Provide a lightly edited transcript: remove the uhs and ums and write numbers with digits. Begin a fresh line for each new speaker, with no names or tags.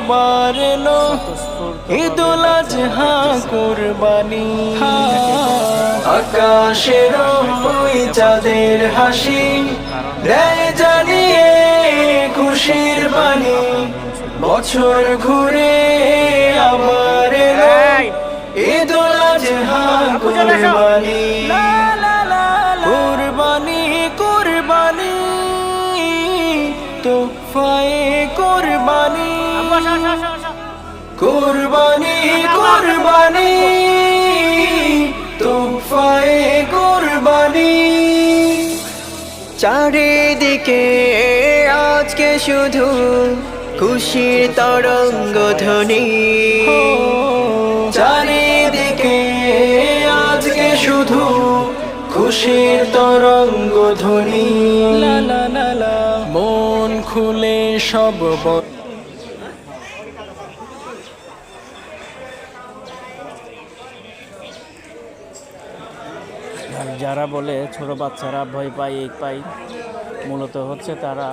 আবার এলো ঈদুল আজহা কুরবানি। আকাশের ওই চাঁদের হাসি দেয় জানিয়ে খুশির বাণী। বছর ঘুরে আবার এলো ঈদুল আজহা কুরবানি। কুরবানি কুরবানি তোফায়ে কুরবানি। কুরবানি কুরবানি তোফায়ে কুরবানি। চারিদিকে আজকে শুধু খুশির তরঙ্গ ধ্বনি। চারিদিকে আজকে শুধু খুশির তরঙ্গ ধ্বনি। মন খুলে সব
আর যারা বলে ছোট বাচ্চারা ভয় পায় এই পায়, মূলত হচ্ছে তারা